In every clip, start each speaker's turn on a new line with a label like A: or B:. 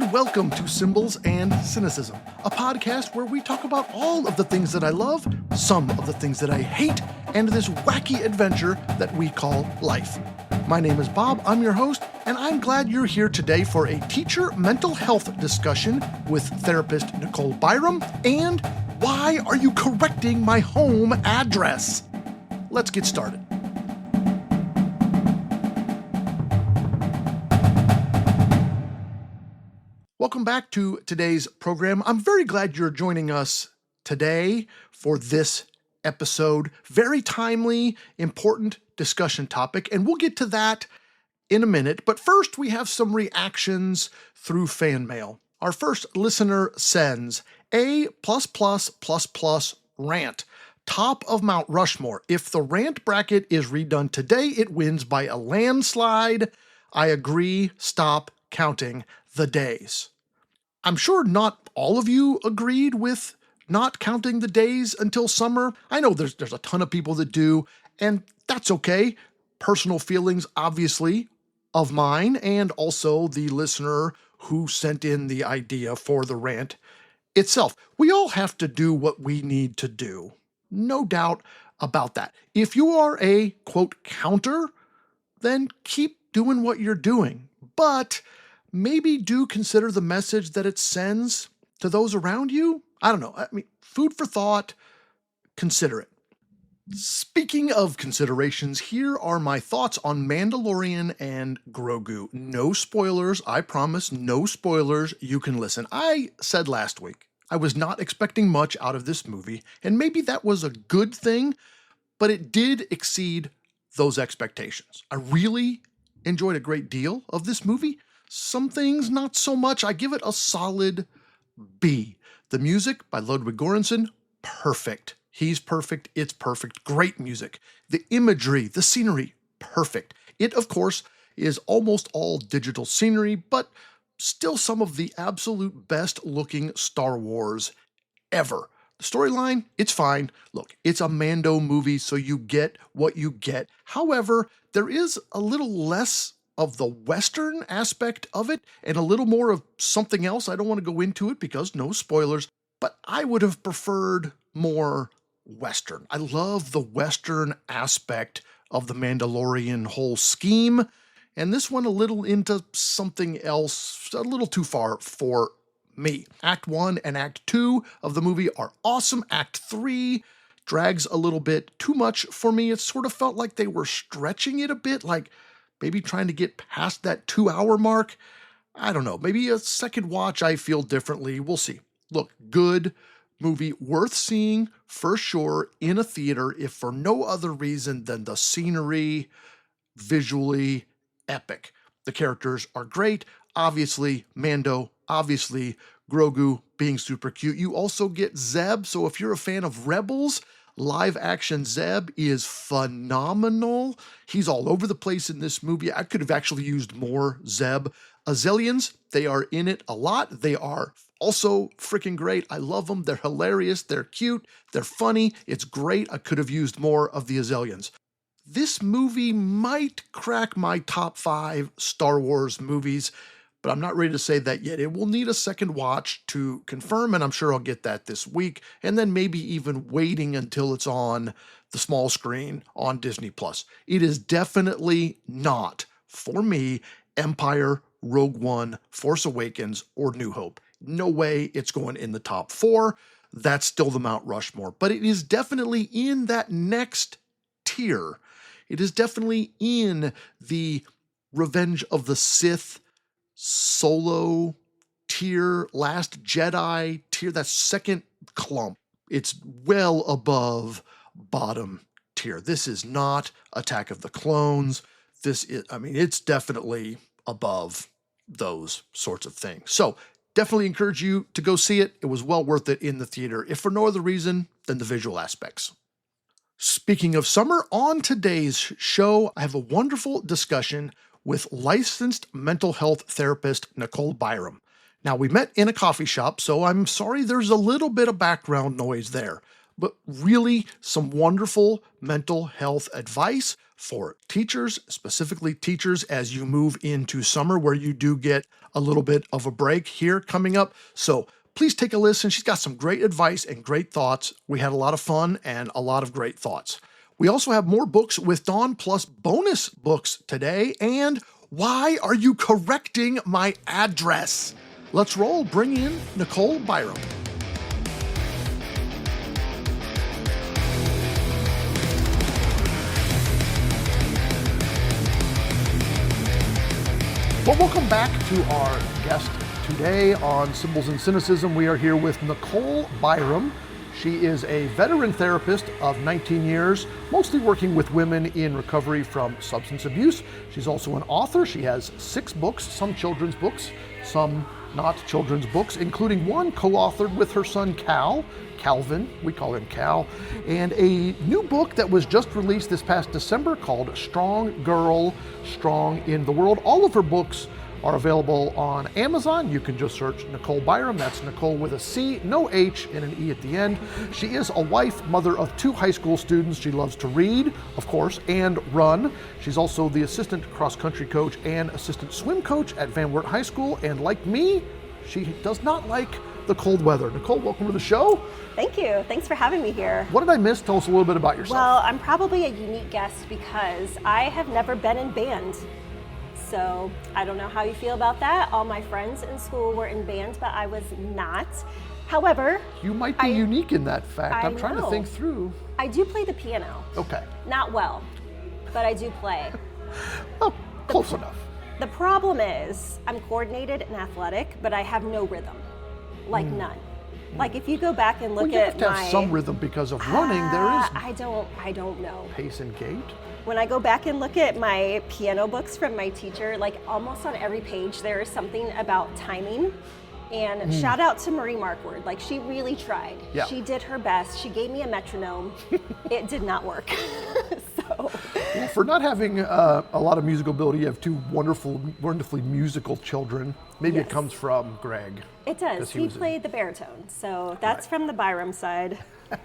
A: and welcome to Symbols and Cynicism, a podcast where we talk about all of the things that I love, some of the things that I hate, and this wacky adventure that we call life. My name is Bob, I'm your host, and I'm glad you're here today for a teacher mental health discussion with therapist Nicole Byrum, and why are you correcting my home address? Let's get started. Welcome back to today's program. I'm very glad you're joining us today for this episode. Very timely, important discussion topic, and we'll get to that in a minute. But first, we have some reactions through fan mail. Our first listener sends A++++ rant. Top of Mount Rushmore. If the rant bracket is redone today, it wins by a landslide. I agree. Stop counting the days. I'm sure not all of you agreed with not counting the days until summer. I know there's a ton of people that do, and that's okay. Personal feelings, obviously, of mine, and also the listener who sent in the idea for the rant itself. We all have to do what we need to do. No doubt about that. If you are a, quote, counter, then keep doing what you're doing. But maybe do consider the message that it sends to those around you. I don't know. I mean, food for thought. Consider it. Speaking of considerations, here are my thoughts on Mandalorian and Grogu. No spoilers. I promise, no spoilers. You can listen. I said last week I was not expecting much out of this movie, and maybe that was a good thing, but it did exceed those expectations. I really enjoyed a great deal of this movie. Some things, not so much. I give it a solid B. The music by Ludwig Göransson, perfect. He's perfect. It's perfect. Great music. The imagery, the scenery, perfect. It, of course, is almost all digital scenery, but still some of the absolute best looking Star Wars ever. The storyline, it's fine. Look, it's a Mando movie, so you get what you get. However, there is a little less of the Western aspect of it and a little more of something else. I don't want to go into it because no spoilers, but I would have preferred more Western. I love the Western aspect of the Mandalorian whole scheme, and this one a little into something else, a little too far for me. Act 1 and Act 2 of the movie are awesome. Act 3 drags a little bit too much for me. It sort of felt like they were stretching it a bit, like maybe trying to get past that 2-hour mark. I don't know. Maybe a second watch I feel differently. We'll see. Look, good movie, worth seeing for sure in a theater, if for no other reason than the scenery, visually epic. The characters are great. Obviously, Mando, obviously, Grogu being super cute. You also get Zeb, so if you're a fan of Rebels, live action Zeb is phenomenal. He's all over the place in this movie. I could have actually used more Zeb. Azelians, they are in it a lot. They are also freaking great. I love them. They're hilarious. They're cute. They're funny. It's great. I could have used more of the Azelians. This movie might crack my top 5 Star Wars movies, but I'm not ready to say that yet. It will need a second watch to confirm, and I'm sure I'll get that this week, and then maybe even waiting until it's on the small screen on Disney+. It is definitely not, for me, Empire, Rogue One, Force Awakens, or New Hope. No way it's going in the top 4. That's still the Mount Rushmore, but it is definitely in that next tier. It is definitely in the Revenge of the Sith, Solo tier, Last Jedi tier, that second clump. It's well above bottom tier. This is not Attack of the Clones. It's definitely above those sorts of things. So definitely encourage you to go see it. It was well worth it in the theater, if for no other reason than the visual aspects. Speaking of summer, on today's show, I have a wonderful discussion with licensed mental health therapist Nicole Byrum. Now, we met in a coffee shop, so I'm sorry there's a little bit of background noise there. but really some wonderful mental health advice for teachers, specifically teachers as you move into summer where you do get a little bit of a break here coming up. So please take a listen. She's got some great advice and great thoughts. We had a lot of fun and a lot of great thoughts. We also have more books with Dawn plus bonus books today. And why are you correcting my address? Let's roll. Bring in Nicole Byrum. Well, welcome back to our guest today on Symbols and Cynicism. We are here with Nicole Byrum. She is a veteran therapist of 19 years, mostly working with women in recovery from substance abuse. She's also an author. She has 6 books, some children's books, some not children's books, including one co-authored with her son Calvin, we call him Cal, and a new book that was just released this past December called Strong Girl, Strong in the World. All of her books are available on Amazon. You can just search Nicole Byrum. That's Nicole with a C, no H, and an E at the end. She is a wife, mother of 2 high school students. She loves to read, of course, and run. She's also the assistant cross-country coach and assistant swim coach at Van Wert High School. And like me, she does not like the cold weather. Nicole, welcome to the show.
B: Thank you. Thanks for having me here.
A: What did I miss? Tell us a little bit about yourself.
B: Well, I'm probably a unique guest because I have never been in band. So I don't know how you feel about that. All my friends in school were in band, but I was not. However,
A: you might be unique in that fact. I'm trying to think through.
B: I do play the piano.
A: Okay.
B: Not well, but I do play.
A: Oh, close enough.
B: The problem is I'm coordinated and athletic, but I have no rhythm, like none. Like if you go back and look
A: you have to have some rhythm because of running. There is.
B: I don't know.
A: Pace and gait.
B: When I go back and look at my piano books from my teacher, like almost on every page there is something about timing. And shout out to Marie Markward, like she really tried.
A: Yeah.
B: She did her best. She gave me a metronome. It did not work. So.
A: Well, for not having a lot of musical ability, you have 2 wonderfully musical children. Maybe it comes from Greg.
B: It does. He played the baritone, so that's from the Byrum side.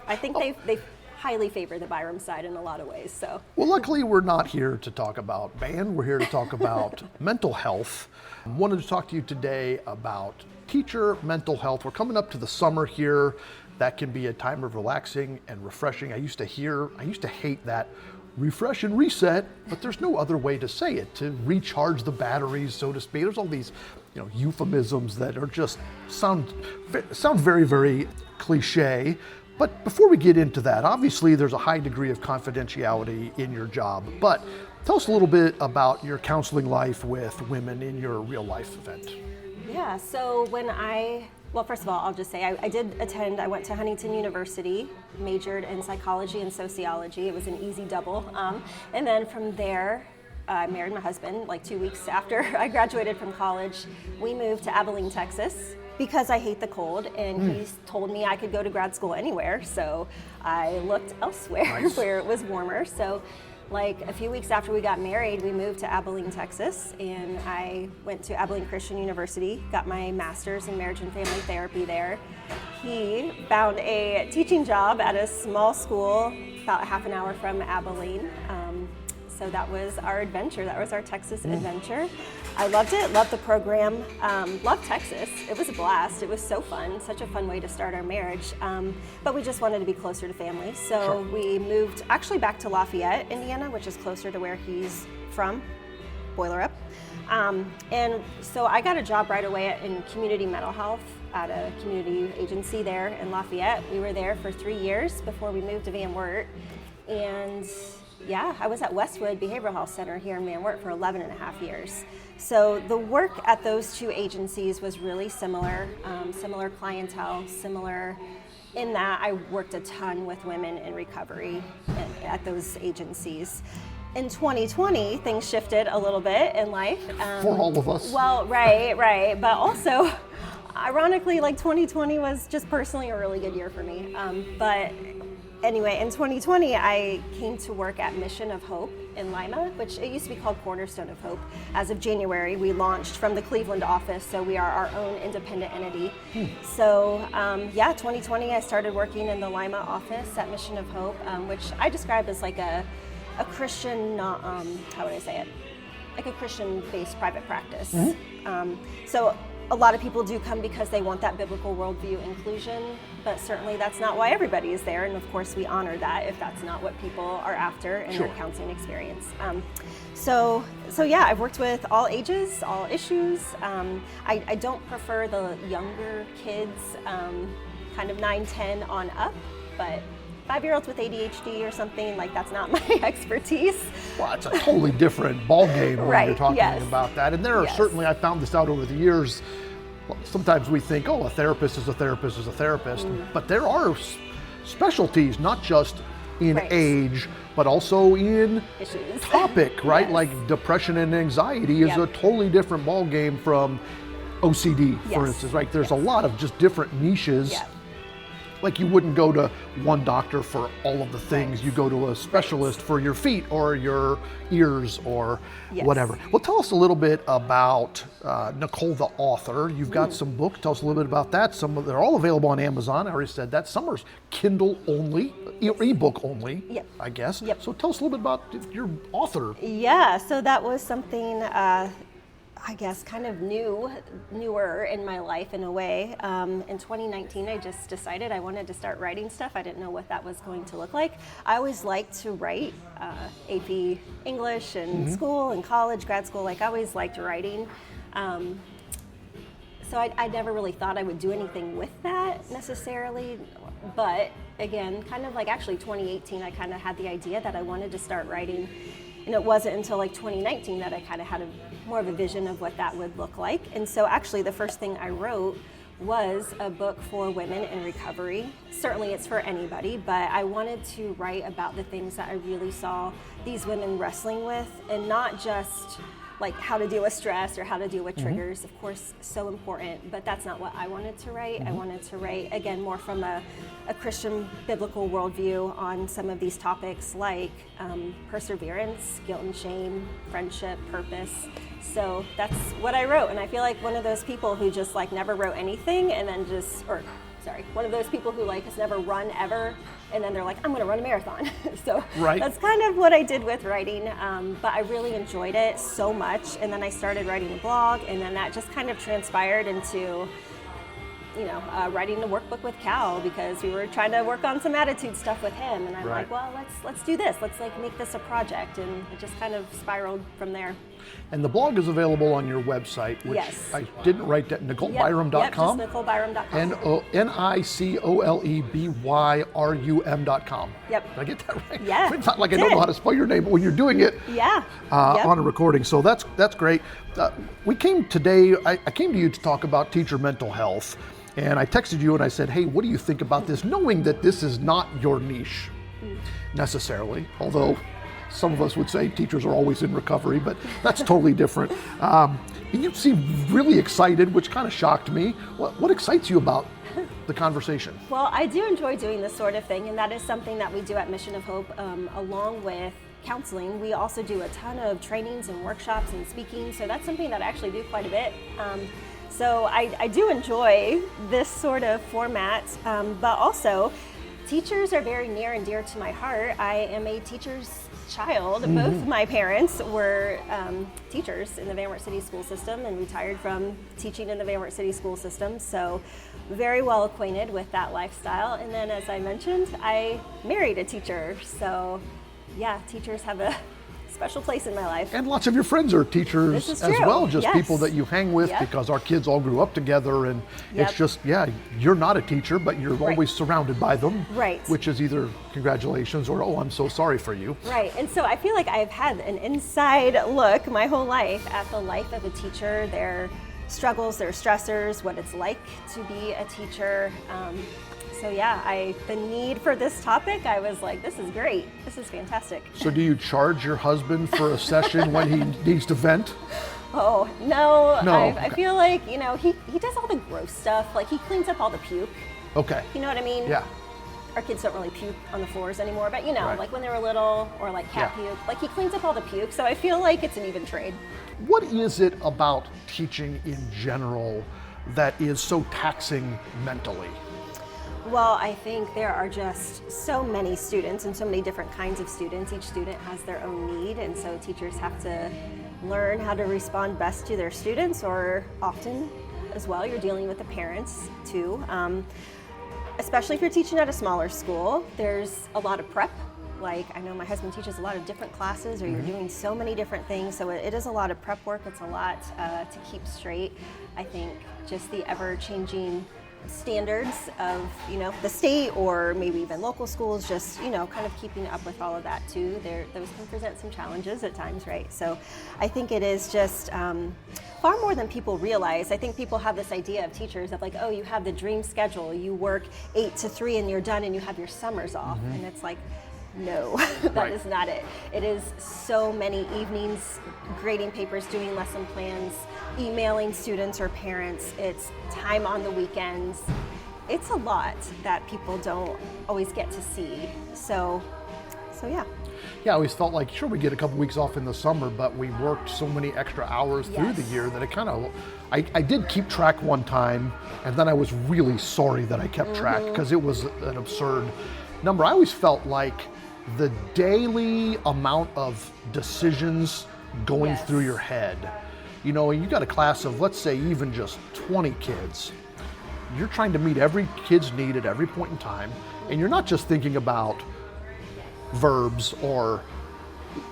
B: I think they highly favor the Byrum side in a lot of ways. So.
A: Well, luckily we're not here to talk about band. We're here to talk about mental health. I wanted to talk to you today about teacher mental health. We're coming up to the summer here. That can be a time of relaxing and refreshing. I used to hate that refresh and reset, but there's no other way to say it, to recharge the batteries, so to speak. There's all these, euphemisms that are just sound very, very cliche. But before we get into that, obviously there's a high degree of confidentiality in your job. But tell us a little bit about your counseling life with women in your real life event.
B: Yeah, so well, first of all, I'll just say I went to Huntington University, majored in psychology and sociology. It was an easy double. And then from there, I married my husband like 2 weeks after I graduated from college. We moved to Abilene, Texas, because I hate the cold, and he told me I could go to grad school anywhere. So I looked elsewhere where it was warmer. So like a few weeks after we got married, we moved to Abilene, Texas, and I went to Abilene Christian University, got my master's in marriage and family therapy there. He found a teaching job at a small school about a half an hour from Abilene. So that was our adventure. That was our Texas adventure. I loved it, loved the program, loved Texas. It was a blast. It was so fun, such a fun way to start our marriage. But we just wanted to be closer to family. So we moved actually back to Lafayette, Indiana, which is closer to where he's from, Boiler Up. And so I got a job right away in community mental health at a community agency there in Lafayette. We were there for 3 years before we moved to Van Wert. And yeah, I was at Westwood Behavioral Health Center here in Van Wert for 11 and a half years. So the work at those 2 agencies was really similar, similar clientele, similar in that I worked a ton with women in recovery at those agencies. In 2020, things shifted a little bit in life.
A: For all of us.
B: Well, right. But also, ironically, like 2020 was just personally a really good year for me. But anyway, in 2020, I came to work at Mission of Hope in Lima, which it used to be called Cornerstone of Hope. As of January, we launched from the Cleveland office, so we are our own independent entity. So, 2020, I started working in the Lima office at Mission of Hope, which I describe as like a Christian, how would I say it? Like a Christian-based private practice. So a lot of people do come because they want that biblical worldview inclusion, but certainly that's not why everybody is there. And of course, we honor that if that's not what people are after in their counseling experience. So I've worked with all ages, all issues. I don't prefer the younger kids, kind of 9, 10 on up, but 5-year-olds with ADHD or something, like that's not my expertise.
A: Well, it's a totally different ball game when
B: Right,
A: you're talking
B: yes.
A: about that. And there are certainly, I found this out over the years, sometimes we think, oh, a therapist is a therapist is a therapist, but there are specialties, not just in
B: Right.
A: age, but also in
B: Issues.
A: topic, right?
B: Yes.
A: Like depression and anxiety is
B: Yep.
A: a totally different ball game from OCD, for
B: Yes.
A: instance, right? There's a lot of just different niches.
B: Yeah.
A: Like you wouldn't go to one doctor for all of the things.
B: Right.
A: You go to a specialist for your feet or your ears or
B: Yes.
A: whatever. Well, tell us a little bit about Nicole, the author. You've got some books. Tell us a little bit about that. They're all available on Amazon. I already said that. Some are Kindle only, ebook only,
B: Yep.
A: I guess.
B: Yep.
A: So tell us a little bit about your author.
B: Yeah, so that was something, I guess, kind of newer in my life in a way. In 2019, I just decided I wanted to start writing stuff. I didn't know what that was going to look like. I always liked to write, AP English in school and college, grad school. Like I always liked writing. So I never really thought I would do anything with that necessarily. But again, kind of like actually 2018, I kind of had the idea that I wanted to start writing. And it wasn't until like 2019 that I kind of had more of a vision of what that would look like. And so actually the first thing I wrote was a book for women in recovery. Certainly it's for anybody, but I wanted to write about the things that I really saw these women wrestling with, and not just like how to deal with stress or how to deal with triggers. Of course, so important, but that's not what I wanted to write. I wanted to write, again, more from a Christian biblical worldview on some of these topics like perseverance, guilt and shame, friendship, purpose. So that's what I wrote. And I feel like one of those people who just like never wrote anything and then one of those people who like has never run ever, and then they're like, I'm going to run a marathon. So that's kind of what I did with writing, but I really enjoyed it so much. And then I started writing a blog, and then that just kind of transpired into writing a workbook with Cal, because we were trying to work on some attitude stuff with him, and I'm like, well, let's do this. Let's like make this a project, and it just kind of spiraled from there.
A: And the blog is available on your website, which I didn't write that, NicoleByrum.com.
B: Yep, just NicoleByrum.com.
A: NicoleByrum.com.
B: Yep.
A: Did I get that right?
B: Yeah.
A: It's not like I don't know how to spell your name, but when you're doing it on a recording. So that's great. We came today, I came to you to talk about teacher mental health. And I texted you and I said, hey, what do you think about this? Knowing that this is not your niche necessarily, although some of us would say teachers are always in recovery, but that's totally different. You seem really excited, which kind of shocked me. What excites you about the conversation?
B: Well, I do enjoy doing this sort of thing, and that is something that we do at Mission of Hope, along with counseling. We also do a ton of trainings and workshops and speaking, so that's something that I actually do quite a bit. So I do enjoy this sort of format, but also teachers are very near and dear to my heart. I am a teacher's child. Both my parents were teachers in the Van Wert City school system and retired from teaching in the Van Wert City school system, so very well acquainted with that lifestyle. And then, as I mentioned, I married a teacher, so yeah, teachers have a special place in my life.
A: And lots of your friends are teachers as well, just people that you hang with, because our kids all grew up together, and it's just, you're not a teacher, but you're always surrounded by them, which is either congratulations or, oh, I'm so sorry for you. Right,
B: and so I feel like I've had an inside look my whole life at the life of a teacher, their struggles, their stressors, what it's like to be a teacher. So yeah, the need for this topic, I was like, this is great. This is fantastic.
A: So do you charge your husband for a session when he needs to vent?
B: Oh, no. I feel like, he does all the gross stuff. Like he cleans up all the puke.
A: Okay.
B: You know what I mean?
A: Yeah.
B: our kids don't really puke on the floors anymore, but you know,
A: Right.
B: like when they were little, or like cat
A: Yeah.
B: puke, like he cleans up all the puke, so I feel like it's an even trade.
A: What is it about teaching in general that is so taxing mentally?
B: Well, I think there are just so many students and so many different kinds of students. Each student has their own need, and so teachers have to learn how to respond best to their students, or often as well, you're dealing with the parents too. Especially if you're teaching at a smaller school, there's a lot of prep. Like, I know my husband teaches a lot of different classes, or you're doing so many different things, so it is a lot of prep work. It's a lot to keep straight. I think just the ever-changing standards of, you know, the state or maybe even local schools, just, you know, kind of keeping up with all of that too. Those can present some challenges at times, right? So I think it is just far more than people realize. I think people have this idea of teachers of like, oh, you have the dream schedule, you work 8 to 3 and you're done and you have your summers off. And it's like, no, that
A: Right.
B: is not it. It is so many evenings, grading papers, doing lesson plans, emailing students or parents. It's time on the weekends. It's a lot that people don't always get to see. So yeah.
A: Yeah, I always felt like, sure, we get a couple weeks off in the summer, but we worked so many extra hours through the
B: Yes.
A: year that it kind of, I did keep track one time, and then I was really sorry that I kept track because it was an absurd number. I always felt like the daily amount of decisions going
B: Yes.
A: through your head, you know, you got a class of, let's say, even just 20 kids. You're trying to meet every kid's need at every point in time, and you're not just thinking about verbs or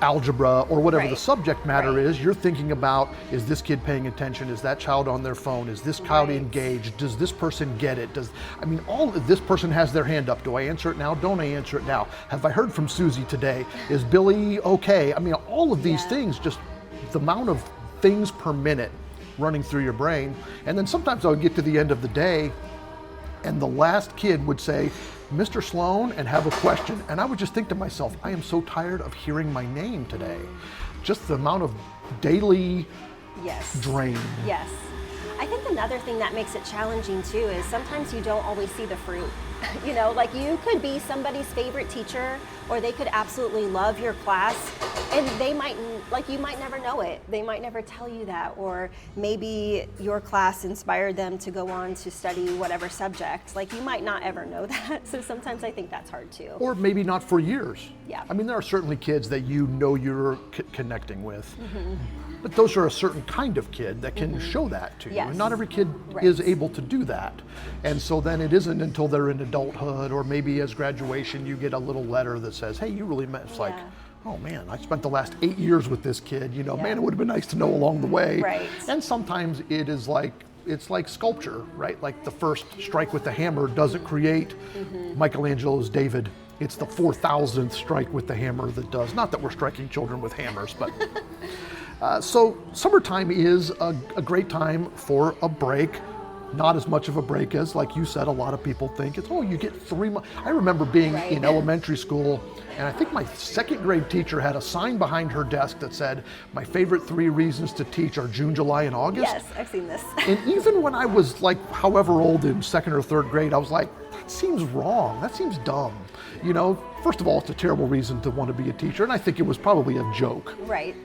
A: algebra or whatever the
B: Right.
A: subject matter
B: Right.
A: is. You're thinking about, is this kid paying attention? Is that child on their phone? Is this child
B: Right.
A: engaged? Does this person get it? This person has their hand up. Do I answer it now? Don't I answer it now? Have I heard from Susie today? Is Billy okay? I mean, all of these
B: Yeah.
A: things, just the amount of things per minute running through your brain. And then sometimes I would get to the end of the day and the last kid would say, Mr. Sloan, and have a question. And I would just think to myself, I am so tired of hearing my name today. Just the amount of daily
B: Yes.
A: drain.
B: Yes. I think another thing that makes it challenging too is sometimes you don't always see the fruit. You know, like you could be somebody's favorite teacher, or they could absolutely love your class, and they might, like, you might never know it. They might never tell you that, or maybe your class inspired them to go on to study whatever subject. Like, you might not ever know that. So sometimes I think that's hard too.
A: Or maybe not for years.
B: Yeah.
A: I mean, there are certainly kids that you know you're connecting with. But those are a certain kind of kid that can show that to you.
B: Yes.
A: And not every kid
B: Right.
A: is able to do that. And so then it isn't until they're in adulthood, or maybe as graduation, you get a little letter that says, hey, you really meant, it's like,
B: Yeah.
A: oh man, I spent the last 8 years with this kid, you know,
B: Yeah.
A: man, it would have been nice to know along the way.
B: Right.
A: And sometimes it is like, it's like sculpture, right? Like the first strike with the hammer doesn't create Michelangelo's David. It's the 4,000th strike with the hammer that does. Not that we're striking children with hammers, but so summertime is a great time for a break. Not as much of a break as, like you said, a lot of people think it's, oh, you get 3 months. I remember being
B: Right.
A: in elementary school, and I think my second grade teacher had a sign behind her desk that said, my favorite 3 reasons to teach are June, July, and August.
B: Yes, I've seen this.
A: And even when I was like, however old, in 2nd or 3rd grade, I was like, that seems wrong. That seems dumb. You know, first of all, it's a terrible reason to want to be a teacher, and I think it was probably a joke.
B: Right.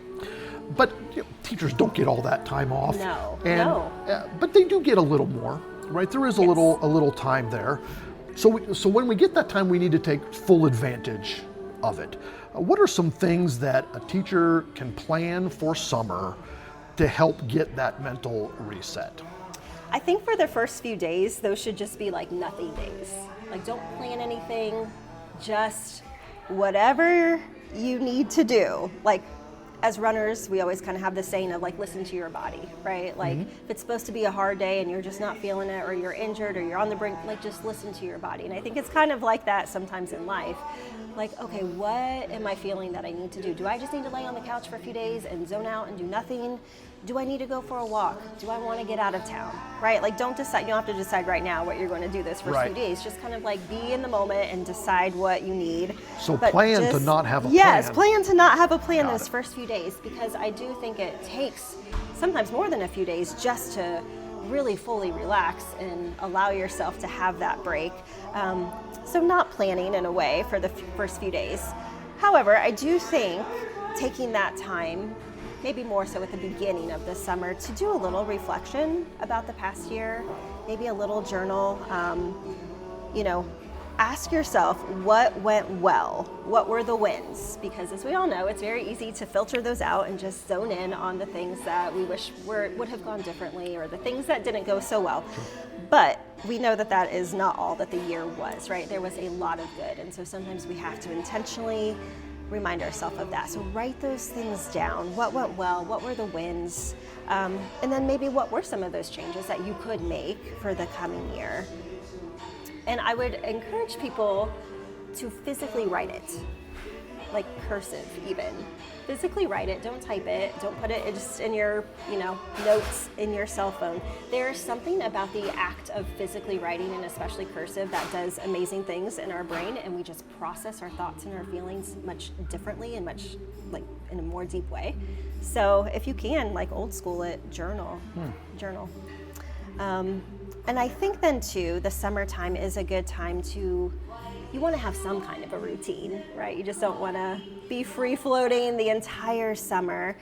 A: But you know, teachers don't get all that time off.
B: No,
A: And,
B: no.
A: but they do get a little more, right? There is a little time there. So when we get that time, we need to take full advantage of it. What are some things that a teacher can plan for summer to help get that mental reset?
B: I think for the first few days, those should just be like nothing days. Like, don't plan anything, just whatever you need to do. Like, as runners, we always kind of have this saying of like, listen to your body, right? Like, if it's supposed to be a hard day and you're just not feeling it, or you're injured, or you're on the brink, like, just listen to your body. And I think it's kind of like that sometimes in life. Like, okay, what am I feeling that I need to do? Do I just need to lay on the couch for a few days and zone out and do nothing? Do I need to go for a walk? Do I want to get out of town, right? Like, don't decide, you don't have to decide right now what you're going to do this first
A: Right.
B: few days. Just kind of like be in the moment and decide what you need.
A: So
B: But
A: plan to not have a
B: yes,
A: plan.
B: plan to not have a plan
A: Got
B: those
A: it.
B: first few days, because I do think it takes sometimes more than a few days just to really fully relax and allow yourself to have that break. So not planning in a way for the first few days. However, I do think taking that time, maybe more so at the beginning of the summer, to do a little reflection about the past year, maybe a little journal, ask yourself what went well, what were the wins, because as we all know, it's very easy to filter those out and just zone in on the things that we wish would have gone differently, or the things that didn't go so well. But we know that that is not all that the year was, right? There was a lot of good, and so sometimes we have to intentionally remind ourselves of that. So write those things down. What went well? What were the wins? And then maybe what were some of those changes that you could make for the coming year? And I would encourage people to physically write it, like cursive even. Physically write it, don't type it, don't put it just in your, notes in your cell phone. There's something about the act of physically writing, and especially cursive, that does amazing things in our brain, and we just process our thoughts and our feelings much differently and much in a more deep way. So if you can, old school it, journal. And I think then too, the summertime is a good time you want to have some kind of a routine, right? You just don't want to be free floating the entire summer.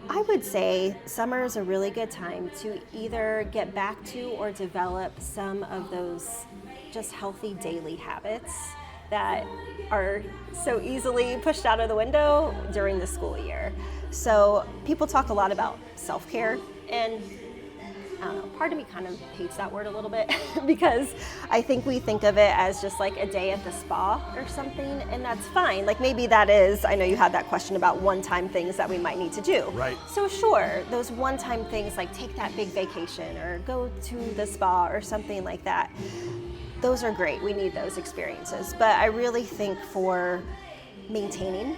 B: I would say summer is a really good time to either get back to or develop some of those just healthy daily habits that are so easily pushed out of the window during the school year. So people talk a lot about self-care, and I don't know, part of me kind of hates that word a little bit because I think we think of it as just like a day at the spa or something, and that's fine. Maybe that is, I know you had that question about one-time things that we might need to do.
A: Right.
B: So sure, those one-time things like take that big vacation or go to the spa or something like that, those are great. We need those experiences. But I really think for maintaining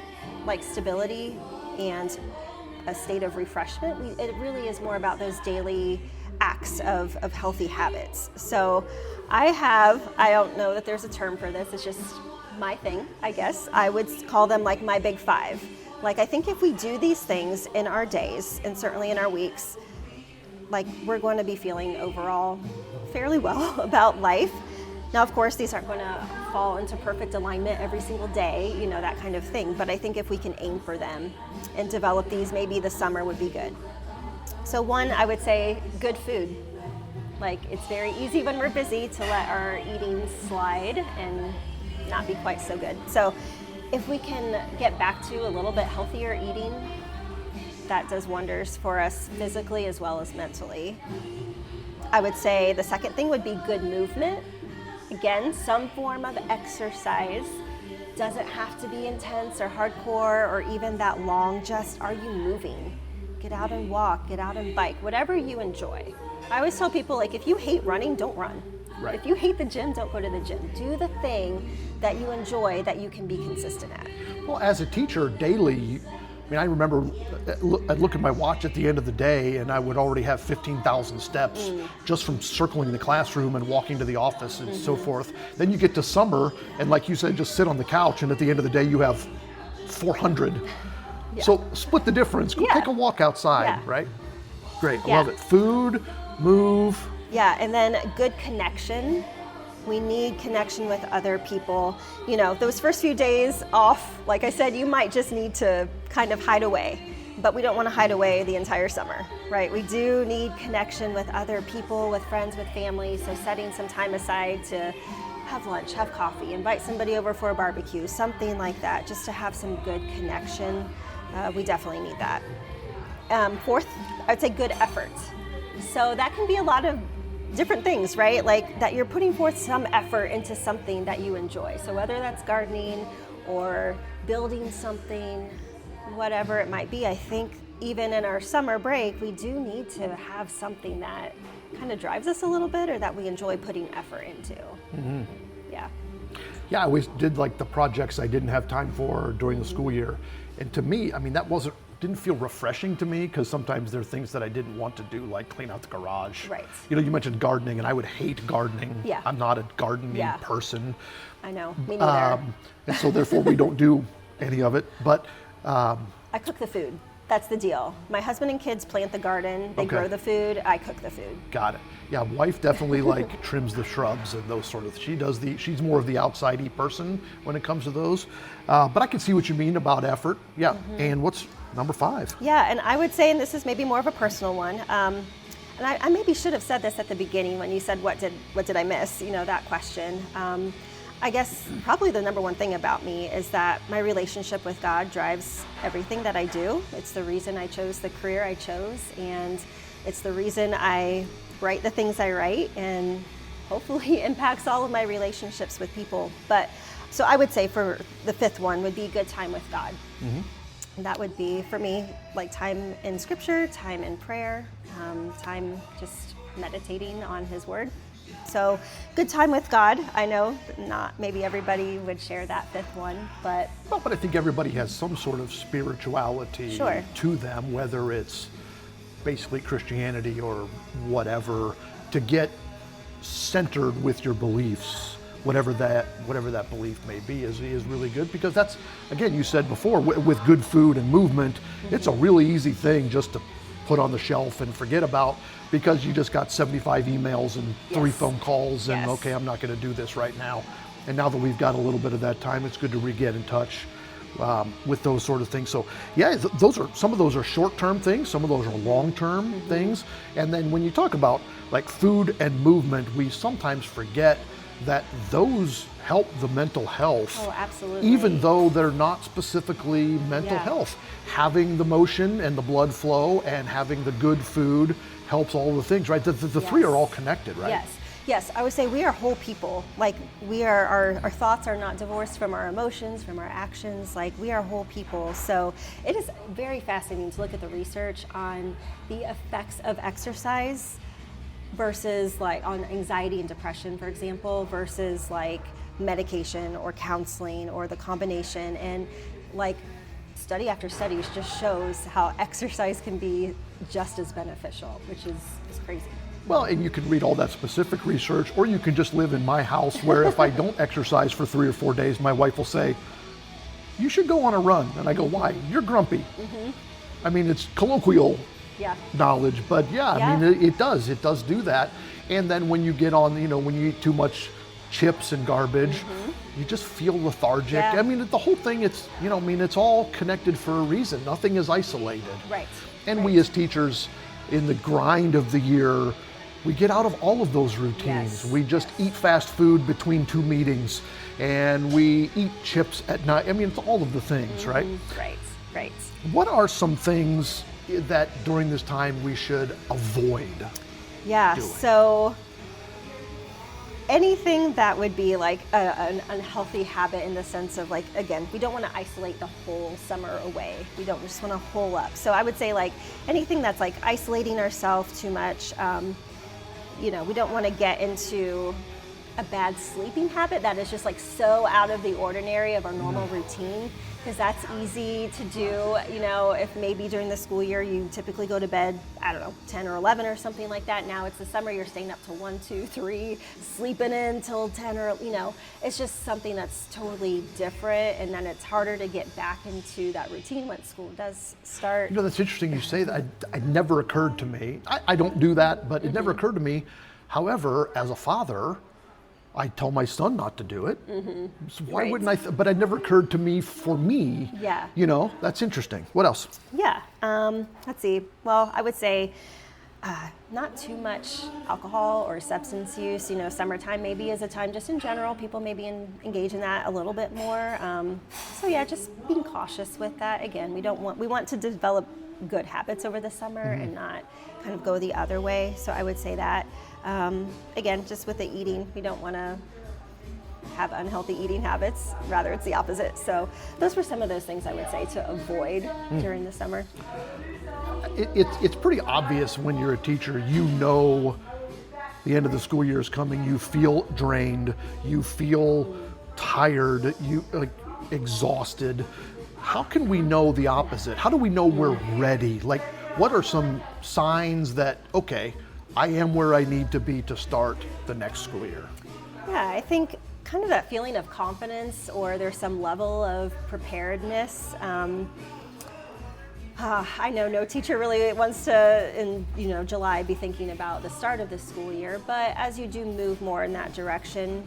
B: stability and a state of refreshment, it really is more about those daily acts of healthy habits. So I don't know that there's a term for this, it's just my thing, I guess. I would call them my big five. I think if we do these things in our days, and certainly in our weeks, we're going to be feeling overall fairly well about life. Now, of course, these aren't going to fall into perfect alignment every single day, that kind of thing. But I think if we can aim for them and develop these, maybe the summer would be good. So one, I would say good food. It's very easy when we're busy to let our eating slide and not be quite so good. So if we can get back to a little bit healthier eating, that does wonders for us physically as well as mentally. I would say the second thing would be good movement. Again, some form of exercise. Doesn't have to be intense or hardcore or even that long, just are you moving? Get out and walk, get out and bike, whatever you enjoy. I always tell people, if you hate running, don't run.
A: Right.
B: If you hate the gym, don't go to the gym. Do the thing that you enjoy that you can be consistent at.
A: Well, as a teacher, daily, I remember I'd look at my watch at the end of the day and I would already have 15,000 steps just from circling the classroom and walking to the office and so forth. Then you get to summer and like you said, just sit on the couch, and at the end of the day you have 400. Yeah. So split the difference, go take a walk outside, right? Great, I love it. Food, move.
B: Yeah, and then good connection. We need connection with other people. Those first few days off, like I said, you might just need to kind of hide away, but we don't want to hide away the entire summer, right? We do need connection with other people, with friends, with family. So setting some time aside to have lunch, have coffee, invite somebody over for a barbecue, something like that, just to have some good connection. We definitely need that. Fourth, I'd say good effort. So that can be a lot of different things, right? That you're putting forth some effort into something that you enjoy. So whether that's gardening or building something, whatever it might be, I think even in our summer break, we do need to have something that kind of drives us a little bit or that we enjoy putting effort into. Mm-hmm. Yeah.
A: Yeah, I always did the projects I didn't have time for during the school year. And to me, that didn't feel refreshing to me because sometimes there are things that I didn't want to do, like clean out the garage.
B: Right.
A: You mentioned gardening, and I would hate gardening.
B: Yeah.
A: I'm not a gardening person.
B: I know, me neither.
A: And so therefore we don't do any of it. But
B: I cook the food. That's the deal. My husband and kids plant the garden. They grow the food. I cook the food.
A: Got it. Yeah, wife definitely like trims the shrubs and those sort of. She's more of the outsidey person when it comes to those. But I can see what you mean about effort. Yeah. And what's number 5?
B: Yeah, and I would say, and this is maybe more of a personal one. And I maybe should have said this at the beginning when you said what did I miss? That question. I guess probably the number one thing about me is that my relationship with God drives everything that I do. It's the reason I chose the career I chose, and it's the reason I write the things I write, and hopefully impacts all of my relationships with people. But so I would say for the 5th one would be good time with God. And that would be for me like time in scripture, time in prayer, time just meditating on his word. So good time with God. I know not maybe everybody would share that 5th one, but...
A: Well, but I think everybody has some sort of spirituality to them, whether it's basically Christianity or whatever, to get centered with your beliefs, whatever that belief may be, is really good, because that's, again, you said before, with good food and movement, it's a really easy thing just to put on the shelf and forget about, because you just got 75 emails and 3 phone calls and okay, I'm not going to do this right now. And now that we've got a little bit of that time, it's good to get in touch with those sort of things. So yeah, some of those are short-term things, some of those are long-term things. And then when you talk about like food and movement, we sometimes forget that those help the mental health.
B: Oh, absolutely.
A: Even though they're not specifically mental health. Having the motion and the blood flow and having the good food helps all the things, right? The 3 are all connected, right?
B: Yes, I would say we are whole people. Like our thoughts are not divorced from our emotions, from our actions. Like we are whole people. So it is very fascinating to look at the research on the effects of exercise versus like on anxiety and depression, for example, versus like medication or counseling or the combination. And like study after study just shows how exercise can be just as beneficial, which is crazy.
A: Well, and you can read all that specific research, or you can just live in my house where if I don't exercise for 3 or 4 days, my wife will say, you should go on a run. And I go, why? You're grumpy. I mean, it's colloquial knowledge, but I mean, it does do that. And then when you get on, when you eat too much chips and garbage, you just feel lethargic. I mean, the whole thing, it's, it's all connected for a reason. Nothing is isolated.
B: Right.
A: And we as teachers, in the grind of the year, we get out of all of those routines. We just eat fast food between 2 meetings, and we eat chips at night. I mean, it's all of the things, right?
B: Right.
A: What are some things that during this time we should avoid doing?
B: So anything that would be like an unhealthy habit, in the sense of like, again, we don't want to isolate the whole summer away. We don't just want to hole up. So I would say like anything that's like isolating ourselves too much. We don't want to get into a bad sleeping habit that is just like so out of the ordinary of our normal routine, because that's easy to do. If maybe during the school year you typically go to bed, I don't know, 10 or 11 or something like that. Now it's the summer, you're staying up till 1, 2, 3, sleeping in till 10, or it's just something that's totally different, and then it's harder to get back into that routine when school does start.
A: That's interesting you say that. It never occurred to me. I don't do that, but it never occurred to me. However, as a father, I tell my son not to do it. So why wouldn't I? But it never occurred to me for me. That's interesting. What else?
B: Let's see. Well, I would say not too much alcohol or substance use. Summertime maybe is a time, just in general, people maybe engage in that a little bit more. Just being cautious with that. Again, we want to develop good habits over the summer and not kind of go the other way. So I would say that. Again, just with the eating, we don't want to have unhealthy eating habits. Rather, it's the opposite. So those were some of those things I would say to avoid during the summer.
A: It's pretty obvious when you're a teacher, the end of the school year is coming, you feel drained, you feel tired, you exhausted. How can we know the opposite? How do we know we're ready? Like, what are some signs that, okay, I am where I need to be to start the next school year?
B: Yeah, I think kind of that feeling of confidence, or there's some level of preparedness. I know no teacher really wants to, in July, be thinking about the start of the school year, but as you do move more in that direction,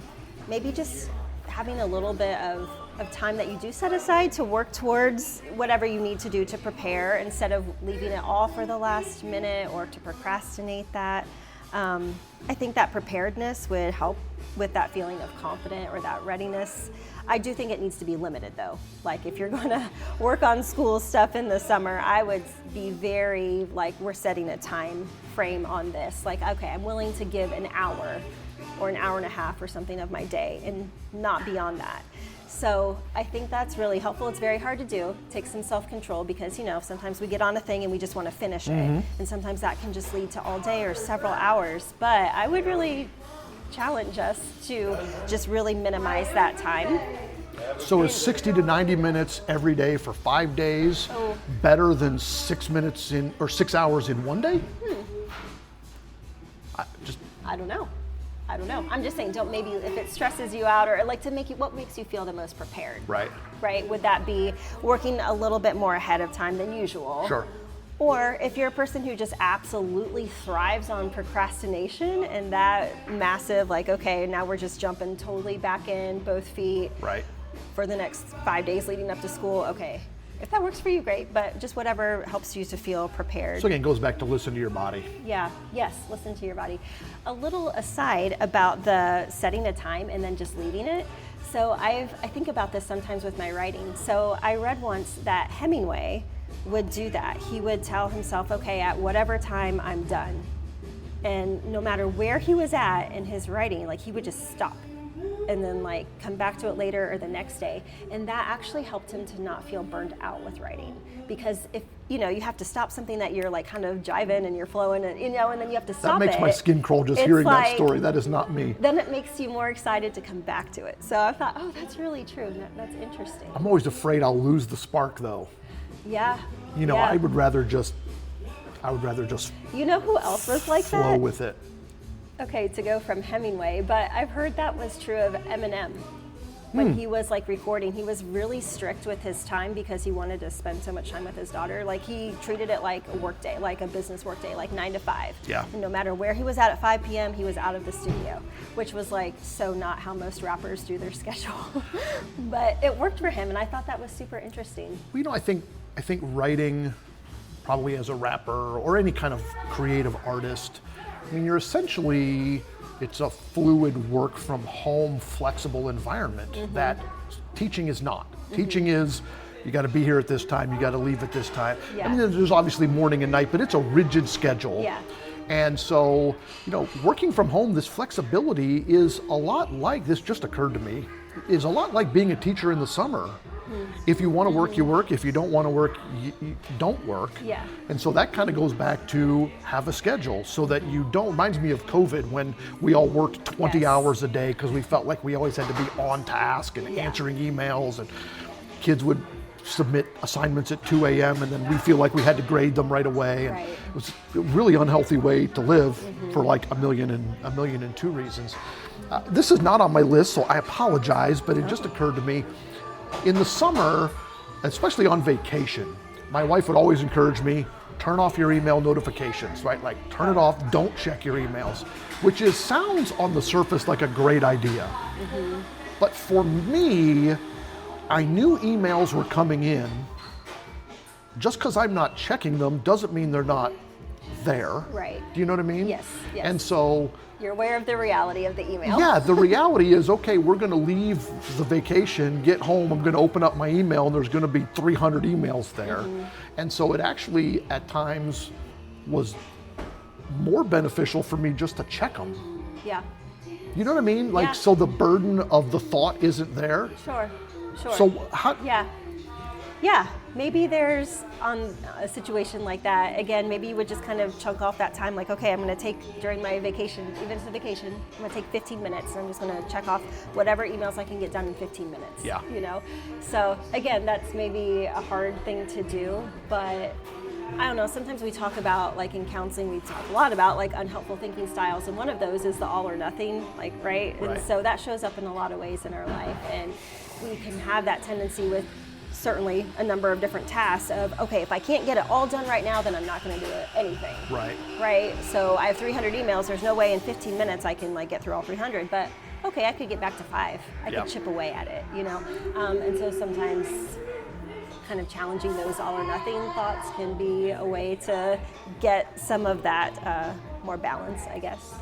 B: maybe just having a little bit of time that you do set aside to work towards whatever you need to do to prepare instead of leaving it all for the last minute or to procrastinate that. I think that preparedness would help with that feeling of confidence or that readiness. I do think it needs to be limited though. Like if you're going to work on school stuff in the summer, I would be very we're setting a time frame on this. Like, okay, I'm willing to give an hour or an hour and a half or something of my day and not beyond that. So I think that's really helpful. It's very hard to do. It takes some self-control because, sometimes we get on a thing and we just want to finish it. And sometimes that can just lead to all day or several hours. But I would really challenge us to just really minimize that time.
A: So is 60 to 90 minutes every day for 5 days better than 6 hours in one day?
B: I don't know. I'm just saying, maybe if it stresses you out or to make you, what makes you feel the most prepared?
A: Right.
B: Right? Would that be working a little bit more ahead of time than usual?
A: Sure.
B: Or if you're a person who just absolutely thrives on procrastination and that massive, okay, now we're just jumping totally back in, both feet.
A: Right.
B: For the next 5 days leading up to school, okay. If that works for you, great, but just whatever helps you to feel prepared.
A: So again, it goes back to listen to your body.
B: Yeah, yes, listen to your body. A little aside about the setting a time and then just leaving it. So I think about this sometimes with my writing. So I read once that Hemingway would do that. He would tell himself, okay, at whatever time I'm done. And no matter where he was at in his writing, he would just stop and then come back to it later or the next day. And that actually helped him to not feel burned out with writing. Because if, you have to stop something that you're kind of jiving and you're flowing and, and then you have to stop it.
A: That makes my skin crawl just hearing that story. That is not me.
B: Then it makes you more excited to come back to it. So I thought, oh, that's really true. That's interesting.
A: I'm always afraid I'll lose the spark though.
B: Yeah.
A: I would rather just
B: You know who else was like that?
A: flow with it.
B: Okay, to go from Hemingway, but I've heard that was true of Eminem. When he was recording, he was really strict with his time because he wanted to spend so much time with his daughter. He treated it like a work day, like a business work day, 9 to 5.
A: Yeah.
B: And no matter where he was at 5 p.m., he was out of the studio, which was so not how most rappers do their schedule. But it worked for him, and I thought that was super interesting.
A: Well, I think writing, probably as a rapper or any kind of creative artist, you're essentially, it's a fluid work from home, flexible environment that teaching is not. Teaching is, you got to be here at this time, you got to leave at this time.
B: Yeah.
A: There's obviously morning and night, but it's a rigid schedule.
B: Yeah.
A: And so, working from home, this flexibility is a lot like, this just occurred to me, is a lot like being a teacher in the summer. If you want to work, you work. If you don't want to work, you don't work.
B: Yeah.
A: And so that kind of goes back to have a schedule so that you don't, reminds me of COVID when we all worked 20 hours a day because we felt like we always had to be on task and answering emails, and kids would submit assignments at 2 a.m. and then we feel like we had to grade them right away. And it was a really unhealthy way to live for a million and two reasons. This is not on my list, so I apologize, but it just occurred to me. In the summer, especially on vacation, my wife would always encourage me, turn off your email notifications, right? Turn it off, don't check your emails, which sounds on the surface like a great idea. But for me, I knew emails were coming in. Just because I'm not checking them doesn't mean they're not there.
B: Right.
A: Do you know what I mean?
B: Yes.
A: And so,
B: you're aware of the reality of the email.
A: yeah, the reality is, okay, we're going to leave the vacation, get home, I'm going to open up my email, and there's going to be 300 emails there. And so it actually, at times, was more beneficial for me just to check them.
B: Yeah.
A: You know what I mean?
B: Yeah.
A: So the burden of the thought isn't there.
B: Sure.
A: So how?
B: Yeah, maybe there's on a situation like that, again, maybe you would just kind of chunk off that time, okay, I'm going to take during my vacation, even if it's a vacation, I'm going to take 15 minutes and I'm just going to check off whatever emails I can get done in 15 minutes.
A: Yeah.
B: So again, that's maybe a hard thing to do, but I don't know, sometimes we talk about, in counseling, we talk a lot about, unhelpful thinking styles, and one of those is the all or nothing, right? And so that shows up in a lot of ways in our life, and we can have that tendency with certainly a number of different tasks of, okay, if I can't get it all done right now, then I'm not going to do anything. Right. So I have 300 emails. There's no way in 15 minutes I can get through all 300, but okay, I could get back to 5. I could chip away at it, and so sometimes kind of challenging those all or nothing thoughts can be a way to get some of that more balance, I guess.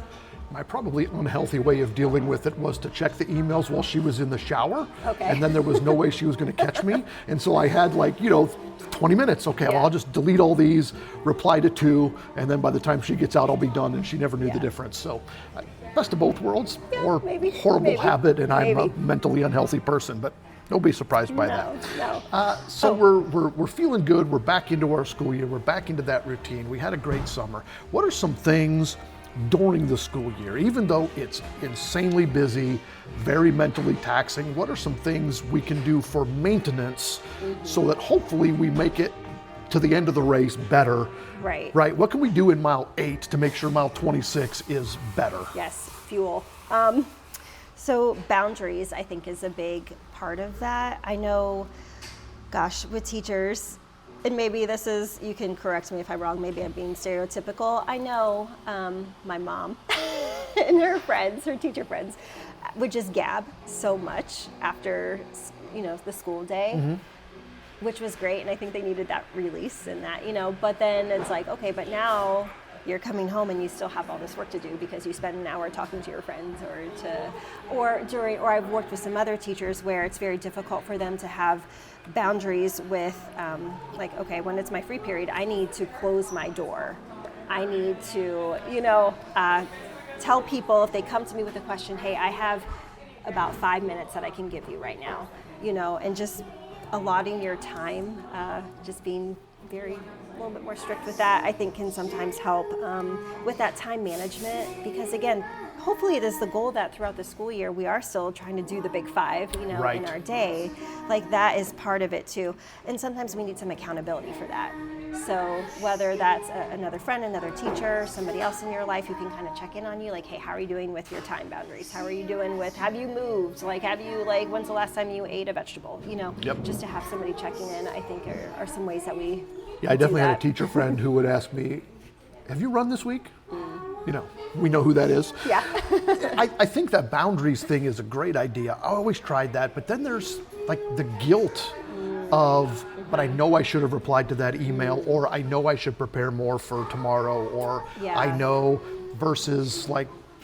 A: My probably unhealthy way of dealing with it was to check the emails while she was in the shower.
B: Okay.
A: And then there was no way she was going to catch me. And so I had 20 minutes. Okay, well, I'll just delete all these, reply to 2, and then by the time she gets out, I'll be done. And she never knew the difference. So best of both worlds, or horrible habit, and I'm a mentally unhealthy person, but don't be surprised by that. So we're feeling good. We're back into our school year. We're back into that routine. We had a great summer. What are some things during the school year, even though it's insanely busy, very mentally taxing, what are some things we can do for maintenance so that hopefully we make it to the end of the race better?
B: Right.
A: What can we do in mile 8 to make sure mile 26 is better?
B: Yes, fuel. So boundaries, I think, is a big part of that. I know, with teachers, and maybe this is, you can correct me if I'm wrong, maybe I'm being stereotypical. I know my mom and her friends, her teacher friends, would just gab so much after, the school day, which was great. And I think they needed that release and that, but then it's okay, but now you're coming home and you still have all this work to do because you spend an hour talking to your friends or I've worked with some other teachers where it's very difficult for them to have boundaries with okay, when it's my free period, I need to close my door. I need to, tell people if they come to me with a question, hey, I have about 5 minutes that I can give you right now, and just allotting your time, just being a little bit more strict with that, I think can sometimes help with that time management, because again, hopefully it is the goal that throughout the school year we are still trying to do the big 5, in our day. That is part of it too. And sometimes we need some accountability for that. So whether that's another friend, another teacher, somebody else in your life who can kind of check in on you, hey, how are you doing with your time boundaries? How are you doing with, have you moved? Have you, when's the last time you ate a vegetable? Just to have somebody checking in, I think are some ways that we
A: I definitely had a teacher friend who would ask me, have you run this week? We know who that is.
B: Yeah.
A: I think that boundaries thing is a great idea. I always tried that, but then there's the guilt of, but I know I should have replied to that email, or I know I should prepare more for tomorrow, or I know versus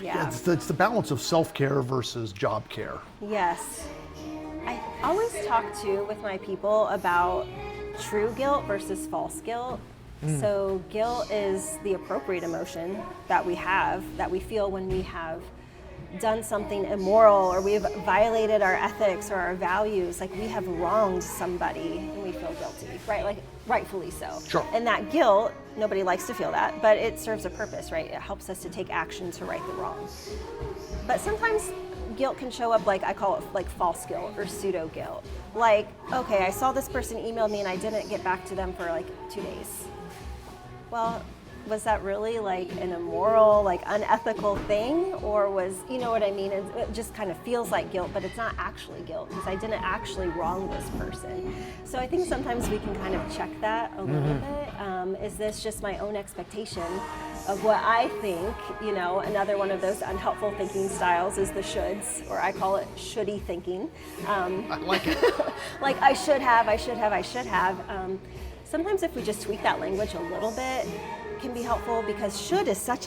A: it's the balance of self-care versus job care.
B: Yes. I always talk with my people about true guilt versus false guilt. So guilt is the appropriate emotion that we feel when we have done something immoral, or we've violated our ethics or our values, we have wronged somebody and we feel guilty, right? Rightfully so.
A: Sure.
B: And that guilt, nobody likes to feel that, but it serves a purpose, right? It helps us to take action to right the wrong. But sometimes guilt can show up I call it false guilt or pseudo guilt. Okay, I saw this person emailed me and I didn't get back to them for 2 days. Well, was that really an immoral, unethical thing? Or was, you know what I mean? It just kind of feels like guilt, but it's not actually guilt because I didn't actually wrong this person. So I think sometimes we can kind of check that a little bit. Is this just my own expectation of what I think? Another one of those unhelpful thinking styles is the shoulds, or I call it shouldy thinking.
A: I like it.
B: I should have. Sometimes if we just tweak that language a little bit, can be helpful, because should is such it's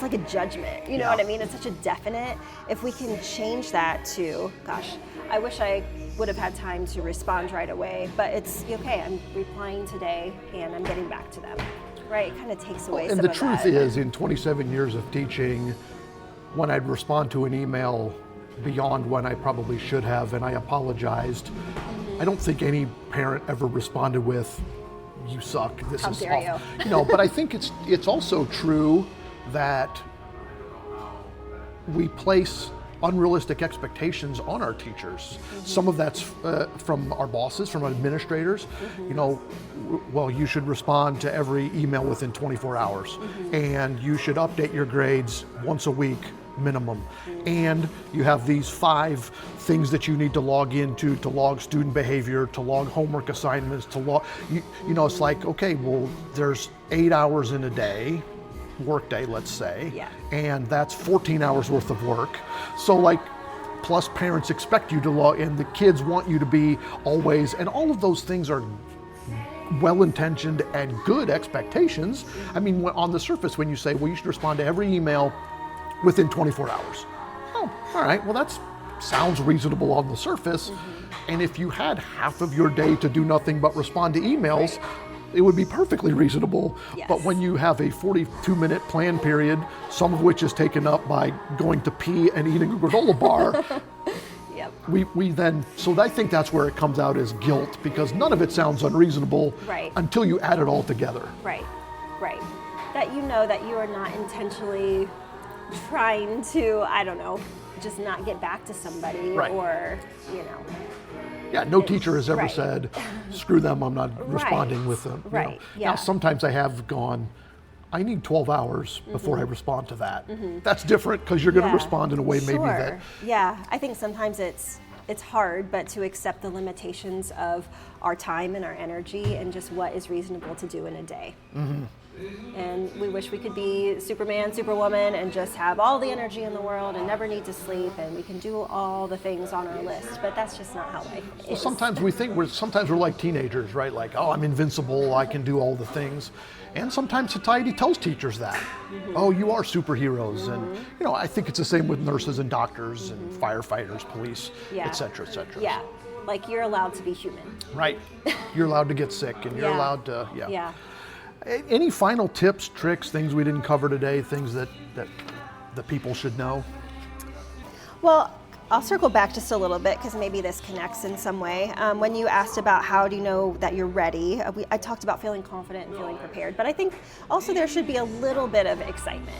B: like a judgment, you know what I mean? It's such a definite. If we can change that to, gosh, I wish I would have had time to respond right away, but it's okay, I'm replying today and I'm getting back to them, right? It kind of takes away some of that.
A: And the truth is, in 27 years of teaching, when I'd respond to an email beyond when I probably should have, and I apologized, I don't think any parent ever responded with, you suck, this
B: How
A: is
B: dare
A: awful. You. But I think it's also true that we place unrealistic expectations on our teachers. Some of that's from our bosses, from administrators. Well, you should respond to every email within 24 hours, and you should update your grades once a week minimum. And you have these 5 things that you need to log into to log student behavior, to log homework assignments, to log, it's like, okay, well, there's 8 hours in a day, work day, let's say, and that's 14 hours worth of work. So like, plus parents expect you to log, and the kids want you to be always, and all of those things are well-intentioned and good expectations. I mean, on the surface, when you say, well, you should respond to every email within 24 hours. Oh, all right, well, that sounds reasonable on the surface. And if you had half of your day to do nothing but respond to emails, it would be perfectly reasonable. But when you have a 42-minute plan period, some of which is taken up by going to pee and eating a granola bar, we then, so I think that's where it comes out as guilt, because none of it sounds unreasonable until you add it all together.
B: Right. That you know that you are not intentionally trying to, I don't know, just not get back to somebody or,
A: Yeah, no teacher has ever said, screw them, I'm not responding with them. Now, sometimes I have gone, I need 12 hours before I respond to that. That's different because you're going to respond in a way maybe that...
B: Yeah, I think sometimes it's hard, but to accept the limitations of our time and our energy and just what is reasonable to do in a day. And we wish we could be Superman, Superwoman, and just have all the energy in the world and never need to sleep, and we can do all the things on our list, but that's just not how life is.
A: Well, sometimes we think sometimes we're like teenagers, right? Like, oh, I'm invincible, I can do all the things. And sometimes society tells teachers that. Oh, you are superheroes. And, I think it's the same with nurses and doctors and firefighters, police, et cetera, et cetera.
B: Yeah, like you're allowed to be human.
A: Right. You're allowed to get sick, and you're allowed to, Any final tips, tricks, things we didn't cover today, things that the people should know?
B: Well, I'll circle back just a little bit because maybe this connects in some way. When you asked about how do you know that you're ready, I talked about feeling confident and feeling prepared, but I think also there should be a little bit of excitement,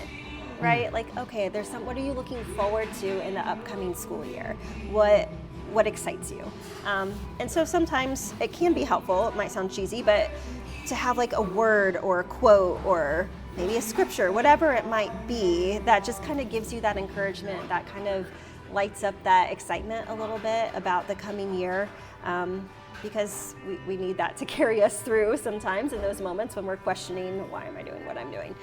B: right? Like, okay, what are you looking forward to in the upcoming school year? What excites you? And so sometimes it can be helpful, it might sound cheesy, but to have like a word or a quote or maybe a scripture, whatever it might be, that just kind of gives you that encouragement, that kind of lights up that excitement a little bit about the coming year, because we need that to carry us through sometimes in those moments when we're questioning, why am I doing what I'm doing?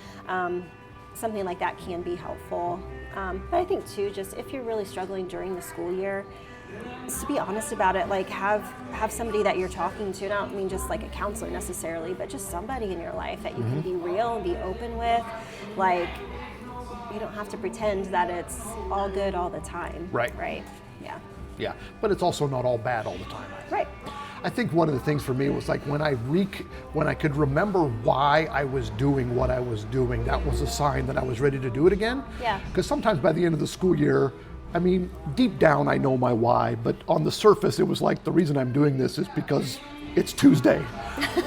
B: Something like that can be helpful. But I think too, just if you're really struggling during the school year, just to be honest about it, like have somebody that you're talking to, I don't mean just like a counselor necessarily, but just somebody in your life that you can be real and be open with. Like, you don't have to pretend that it's all good all the time.
A: Right. Yeah, but it's also not all bad all the time.
B: Right.
A: I think one of the things for me was like when I could remember why I was doing what I was doing, that was a sign that I was ready to do it again.
B: Yeah.
A: Because sometimes by the end of the school year, I mean, deep down I know my why, but on the surface it was like the reason I'm doing this is because it's Tuesday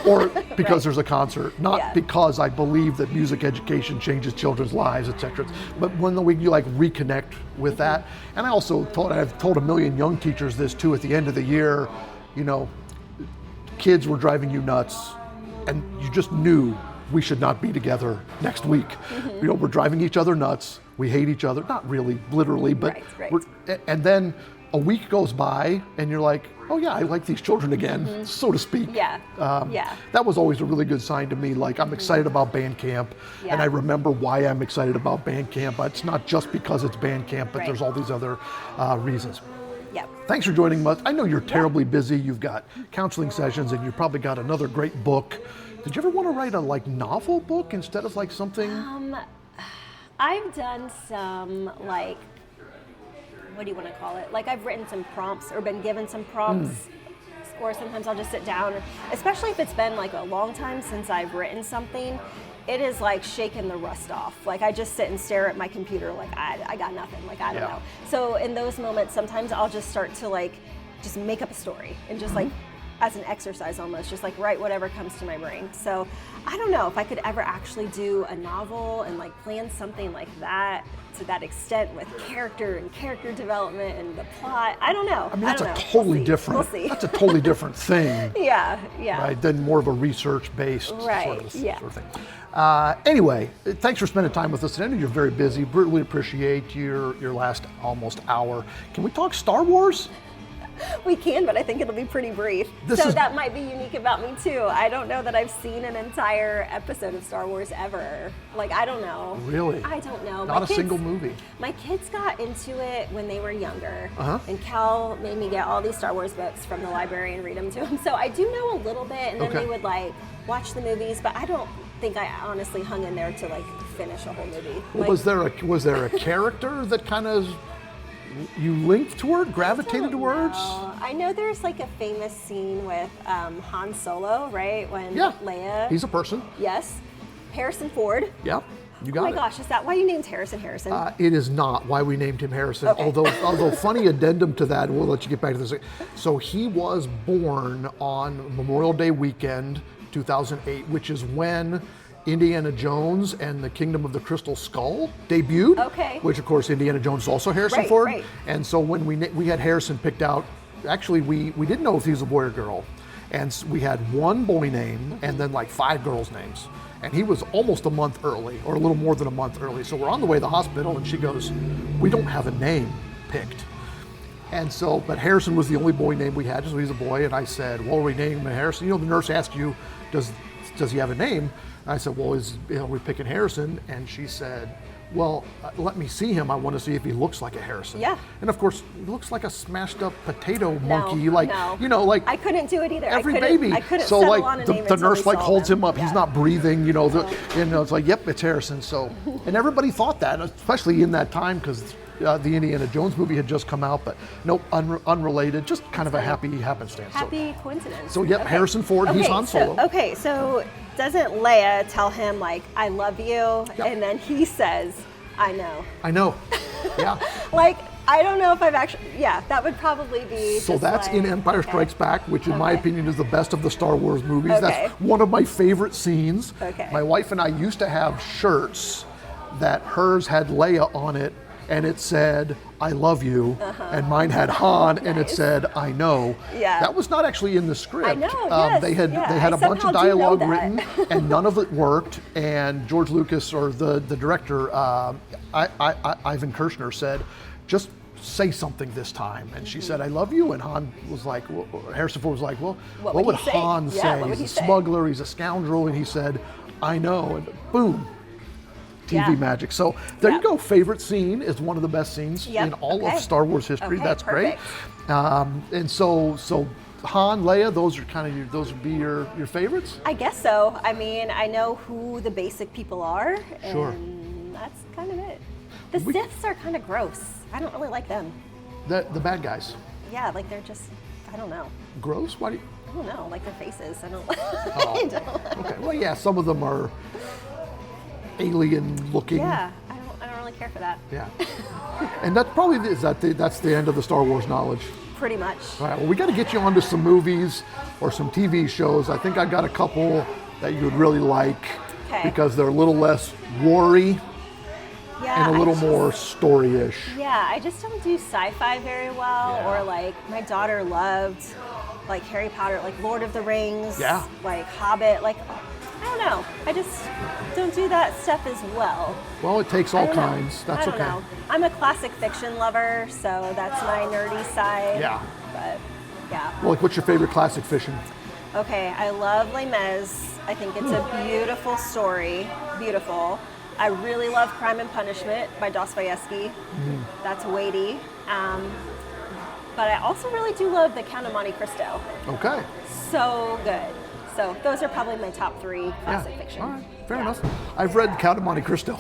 A: or because there's a concert, not because I believe that music education changes children's lives, etc. But when you like reconnect with that, and I also I've told a million young teachers this too at the end of the year, kids were driving you nuts and you just knew we should not be together next week. We're driving each other nuts. We hate each other, not really literally, but and then a week goes by and you're like, oh yeah, I like these children again, so to speak. That was always a really good sign to me. Like, I'm excited about band camp, and I remember why I'm excited about band camp. It's not just because it's band camp, but there's all these other reasons. Thanks for joining us. I know you're terribly busy. You've got counseling sessions, and you've probably got another great book. Did you ever want to write a novel book instead of something?
B: I've done some what do you want to call it? Like, I've written some prompts or been given some prompts, or sometimes I'll just sit down, especially if it's been a long time since I've written something. It is like shaking the rust off. Like, I just sit and stare at my computer like I got nothing. Like, I don't know. So in those moments, sometimes I'll just start to just make up a story and just as an exercise almost, just like write whatever comes to my brain. So I don't know if I could ever actually do a novel and like plan something like that to that extent with character and character development and the plot. I don't know.
A: I mean, that's
B: don't
A: a
B: know.
A: totally
B: We'll see.
A: different.
B: We'll see.
A: That's a totally different thing.
B: Yeah.
A: Right, than more of a research-based
B: Right,
A: sort of
B: yeah.
A: thing. Anyway, thanks for spending time with us today. I know you're very busy. Really appreciate your last almost hour. Can we talk Star Wars?
B: We can, but I think it'll be pretty brief. That might be unique about me too. I don't know that I've seen an entire episode of Star Wars ever. Like, I don't know.
A: Really?
B: I don't know.
A: Not a single movie.
B: My kids got into it when they were younger.
A: Uh-huh.
B: And Cal made me get all these Star Wars books from the library and read them to them. So I do know a little bit, and then
A: Okay.
B: they would like watch the movies, but I don't think I honestly hung in there to like finish a whole movie. Like,
A: Was there a character that kind of you linked toward, gravitated towards?
B: I know there's like a famous scene with Han Solo, right? When
A: Yeah.
B: Leia.
A: He's a person.
B: Yes. Harrison Ford.
A: Yep. You got
B: Oh my
A: it.
B: gosh, is that why you named Harrison?
A: It is not why we named him Harrison.
B: Okay.
A: Although funny addendum to that, we'll let you get back to this. So he was born on Memorial Day weekend, 2008, which is when Indiana Jones and the Kingdom of the Crystal Skull debuted.
B: Okay.
A: Which of course Indiana Jones is also Harrison
B: Right,
A: Ford.
B: right.
A: And so when we had Harrison picked out, actually we didn't know if he was a boy or girl. And we had one boy name and then like 5 girls' names. And he was almost a month early, or a little more than a month early. So we're on the way to the hospital, and she goes, "We don't have a name picked." And so, but Harrison was the only boy name we had, so he's a boy. And I said, "Well, are we naming him Harrison?" You know, the nurse asked you, "Does he have a name?" And I said, "Well, we're picking Harrison." And she said, "Well, let me see him. I want to see if he looks like a Harrison."
B: Yeah.
A: And of course, he looks like a smashed up potato
B: No,
A: monkey, like
B: no.
A: you know, like
B: I couldn't do it either.
A: every
B: I couldn't,
A: baby.
B: I couldn't
A: So
B: settle
A: like
B: on a
A: the
B: name until
A: nurse
B: we
A: like
B: saw
A: holds him up.
B: Yeah.
A: He's not breathing. You know, it's like, yep, it's Harrison. So, and everybody thought that, especially in that time, because the Indiana Jones movie had just come out. But nope, unrelated. Just kind of a happy happenstance.
B: Happy coincidence.
A: So yep,
B: Okay.
A: Harrison Ford. He's
B: Okay,
A: Han Solo.
B: So doesn't Leia tell him like, "I love you,"
A: Yep.
B: and then he says, "I know."
A: I know. Yeah.
B: Like, I don't know if I've actually. Yeah, that would probably be.
A: So
B: just
A: that's
B: like,
A: in Empire
B: okay.
A: Strikes Back, which in my
B: Okay.
A: opinion is the best of the Star Wars movies.
B: Okay.
A: That's one of my favorite scenes.
B: Okay.
A: My wife and I used to have shirts that hers had Leia on it, and it said, "I love you," and mine had Han, and it
B: Nice.
A: said, "I know."
B: Yeah.
A: That was not actually in the script.
B: I know, yes,
A: they had
B: yeah,
A: they had
B: I
A: a bunch of
B: somehow do know
A: dialogue
B: that.
A: written, and none of it worked. And George Lucas, or the director, Ivan Kershner, said, "Just say something this time." And she said, "I love you." And Han was like, Harrison Ford was like, "Well, what
B: would
A: would
B: he say?
A: Han
B: Yeah,
A: say?
B: what would
A: He's
B: he
A: a
B: say?"
A: smuggler, he's a scoundrel." And he said, "I know." And boom, TV
B: Yeah.
A: magic. So there you
B: Yeah.
A: go. Favorite scene is one of the best scenes
B: Yep,
A: in all
B: okay.
A: of Star Wars history.
B: Okay,
A: That's
B: perfect.
A: great. And so Han, Leia, those are kind of those would be your favorites.
B: I guess so. I mean, I know who the basic people are, and
A: Sure.
B: that's kind of it. The
A: We-
B: Siths are kind of gross. I don't really like them.
A: The bad guys.
B: Yeah, like they're just, I don't know.
A: Gross? Why do you?
B: I don't know, like their faces. I don't.
A: Oh,
B: I don't.
A: okay. Well, yeah, some of them are alien looking.
B: Yeah, I don't really care for that.
A: Yeah. And that's probably that's the end of the Star Wars knowledge.
B: Pretty much.
A: All right. Well, we got to get you onto some movies or some TV shows. I think I got a couple that you would really like
B: Okay.
A: because they're a little less war-y
B: Yeah.
A: and a little more story-ish.
B: Yeah, I just don't do sci-fi very well,
A: Yeah.
B: or like my daughter loved like Harry Potter, like Lord of the Rings,
A: Yeah.
B: like Hobbit, like I don't know. I just don't do that stuff as well.
A: Well, it takes
B: I
A: all
B: don't know.
A: kinds. That's
B: I don't
A: okay.
B: know. I'm a classic fiction lover, so that's my nerdy side.
A: Yeah.
B: But yeah.
A: Well, like, what's your favorite classic fiction?
B: Okay, I love Les Mis. I think it's a beautiful story. Beautiful. I really love Crime and Punishment by Dostoevsky. That's weighty. But I also really do love The Count of Monte Cristo.
A: Okay.
B: So good. So those are probably my top 3 classic
A: Yeah.
B: fiction.
A: All right. Fair
B: Yeah.
A: enough. I've read Count of Monte Cristo.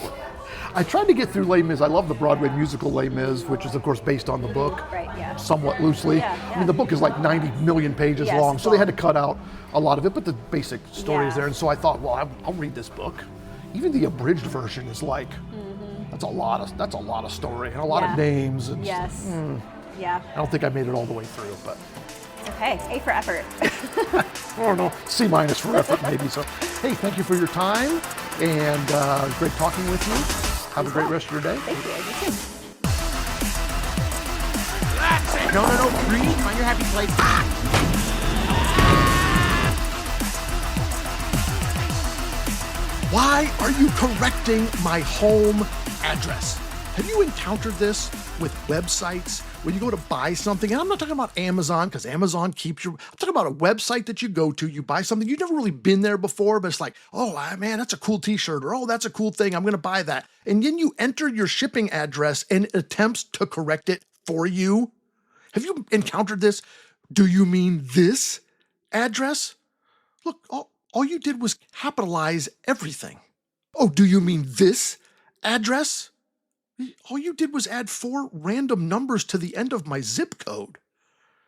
A: I tried to get through Les Mis. I love the Broadway musical Les Mis, which is of course based on the book.
B: Right, yeah.
A: Somewhat loosely.
B: Yeah,
A: I
B: yeah.
A: mean, the book is like 90 million pages
B: Yes,
A: long,
B: it's
A: so they had to
B: long.
A: cut out a lot of it, but the basic story is
B: Yeah.
A: there. And so I thought, well, I'll read this book. Even the abridged version is like, that's a lot of story and a lot of
B: Yeah.
A: names. And
B: Yes. Yeah.
A: I don't think I made it all the way through, but
B: Okay, A for effort.
A: Oh no, C minus for effort maybe. So, hey, thank you for your time, and great talking with you. Have a great rest of your day.
B: Thank you. You too.
C: Relax. No. Breathe. Find your happy place.
A: Why are you correcting my home address? Have you encountered this with websites when you go to buy something? And I'm not talking about Amazon, because Amazon keeps your, I'm talking about a website that you go to, you buy something, you've never really been there before, but it's like, oh man, that's a cool t-shirt, or oh, that's a cool thing, I'm gonna buy that. And then you enter your shipping address and it attempts to correct it for you. Have you encountered this? Do you mean this address? Look, all you did was capitalize everything. Oh, do you mean this address? All you did was add 4 random numbers to the end of my zip code.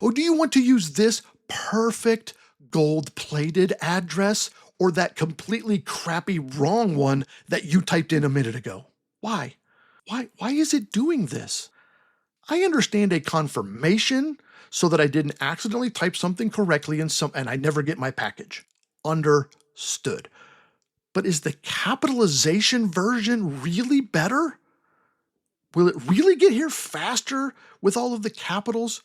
A: Oh, do you want to use this perfect gold-plated address or that completely crappy wrong one that you typed in a minute ago? Why? Why is it doing this? I understand a confirmation so that I didn't accidentally type something correctly and I never get my package. Understood. But is the capitalization version really better? Will it really get here faster with all of the capitals?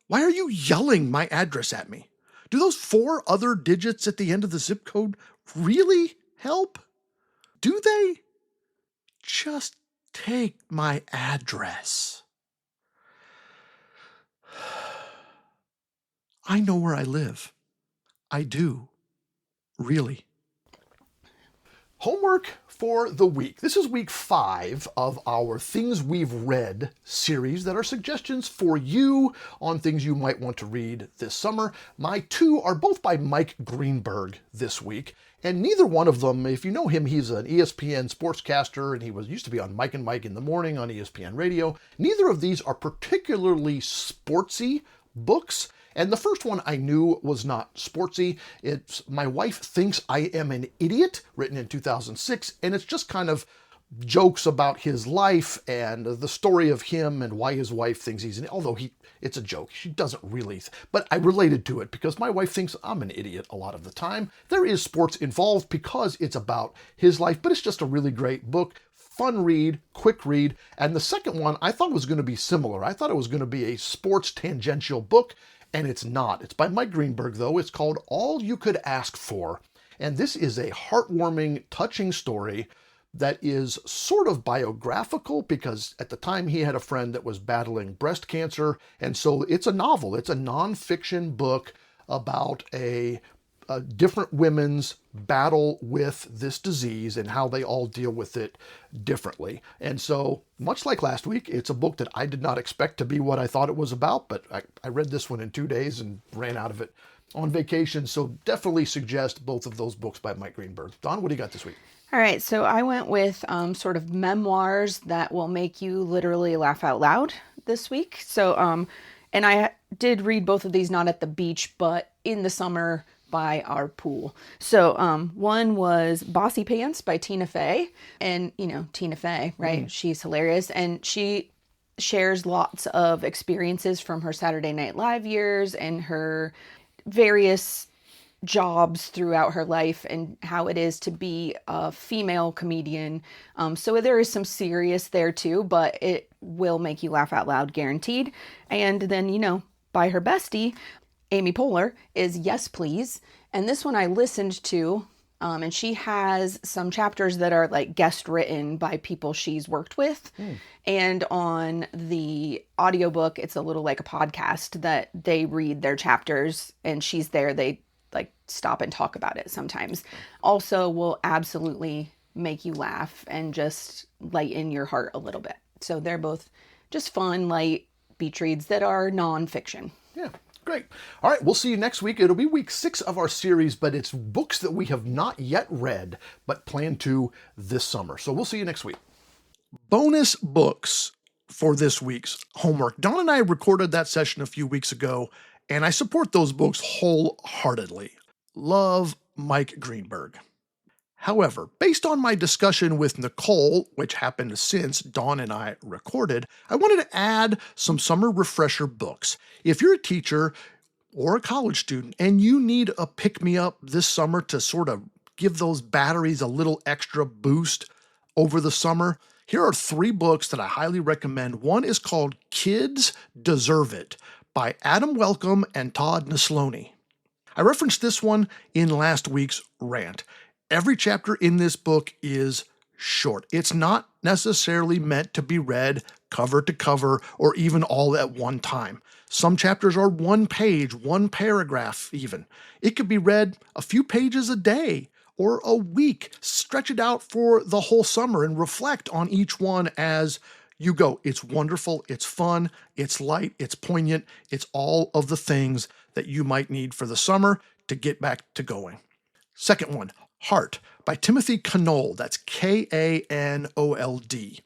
A: Why are you yelling my address at me? Do those 4 other digits at the end of the zip code really help? Do they? Just take my address. I know where I live. I do. Really. Homework for the week. This is week 5 of our Things We've Read series that are suggestions for you on things you might want to read this summer. My 2 are both by Mike Greenberg this week, and neither one of them, if you know him, he's an ESPN sportscaster, and he used to be on Mike and Mike in the morning on ESPN radio. Neither of these are particularly sportsy books. And the first one I knew was not sportsy. It's My Wife Thinks I Am an Idiot, written in 2006, and it's just kind of jokes about his life and the story of him and why his wife thinks he's an idiot. Although it's a joke. She doesn't really. But I related to it because my wife thinks I'm an idiot a lot of the time. There is sports involved because it's about his life, but it's just a really great book. Fun read, quick read. And the second one I thought was going to be similar. I thought it was going to be a sports tangential book. And it's not. It's by Mike Greenberg, though. It's called All You Could Ask For. And this is a heartwarming, touching story that is sort of biographical because at the time he had a friend that was battling breast cancer. And so it's a novel. It's a nonfiction book about a different women's battle with this disease and how they all deal with it differently. And so, much like last week, it's a book that I did not expect to be what I thought it was about, but I read this one in 2 days and ran out of it on vacation. So definitely suggest both of those books by Mike Greenberg. Don, what do you got this week?
D: All right, so I went with sort of memoirs that will make you literally laugh out loud this week. So, and I did read both of these not at the beach, but in the summer by our pool. So one was Bossy Pants by Tina Fey. And, you know, Tina Fey, right? She's hilarious. And she shares lots of experiences from her Saturday Night Live years and her various jobs throughout her life and how it is to be a female comedian. So there is some serious there too, but it will make you laugh out loud, guaranteed. And then, you know, by her bestie, Amy Poehler, is Yes Please. And this one I listened to, and she has some chapters that are like guest written by people she's worked with. And on the audiobook, it's a little like a podcast that they read their chapters and she's there. They like stop and talk about it sometimes. Also will absolutely make you laugh and just lighten your heart a little bit. So they're both just fun, light beach reads that are nonfiction.
A: Yeah. Great. All right, we'll see you next week. It'll be week 6 of our series, but it's books that we have not yet read, but plan to this summer. So we'll see you next week. Bonus books for this week's homework. Don and I recorded that session a few weeks ago, and I support those books wholeheartedly. Love Mike Greenberg. However, based on my discussion with Nicole, which happened since Dawn and I recorded, I wanted to add some summer refresher books. If you're a teacher, or a college student and you need a pick-me-up this summer to sort of give those batteries a little extra boost over the summer, here are 3 books that I highly recommend. One is called Kids Deserve It by Adam Welcome and Todd Neslony. I referenced this one in last week's rant. Every chapter in this book is short. It's not necessarily meant to be read cover to cover or even all at one time. Some chapters are 1 page, 1 paragraph even. It could be read a few pages a day or a week. Stretch it out for the whole summer and reflect on each one as you go. It's wonderful, it's fun, it's light, it's poignant, it's all of the things that you might need for the summer to get back to going. Second one, Heart by Timothy Knoll. That's Kanold.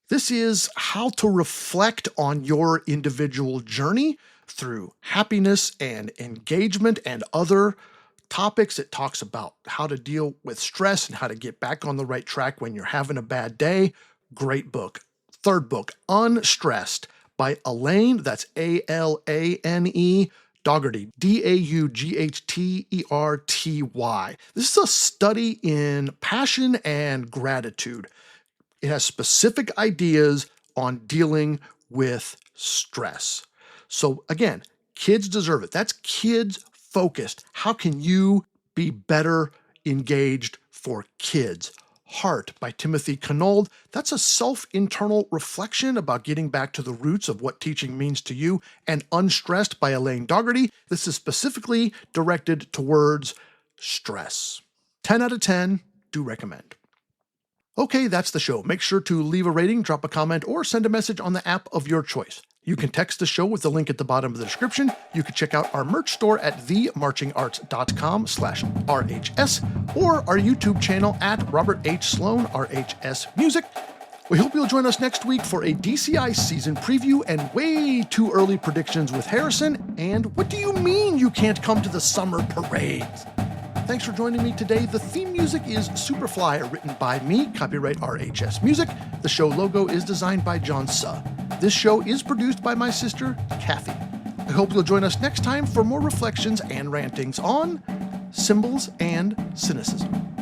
A: This is how to reflect on your individual journey through happiness and engagement and other topics. It talks about how to deal with stress and how to get back on the right track when you're having a bad day. Great book. Third book, Unstressed by Elaine, that's Alane, Daugherty, Daugherty. This is a study in passion and gratitude. It has specific ideas on dealing with stress. So again, kids deserve it. That's kids focused. How can you be better engaged for kids? Heart by Timothy Knoll. That's a self-internal reflection about getting back to the roots of what teaching means to you. And Unstressed by Elaine Daugherty. This is specifically directed towards stress. 10 out of 10, do recommend. Okay, that's the show. Make sure to leave a rating, drop a comment, or send a message on the app of your choice. You can text the show with the link at the bottom of the description. You can check out our merch store at themarchingarts.com/RHS or our YouTube channel at Robert H. Sloan, RHS Music. We hope you'll join us next week for a DCI season preview and way too early predictions with Harrison. And what do you mean you can't come to the summer parades? Thanks for joining me today. The theme music is Superfly, written by me, copyright RHS Music. The show logo is designed by John Suh. This show is produced by my sister, Kathy. I hope you'll join us next time for more reflections and rantings on symbols and cynicism.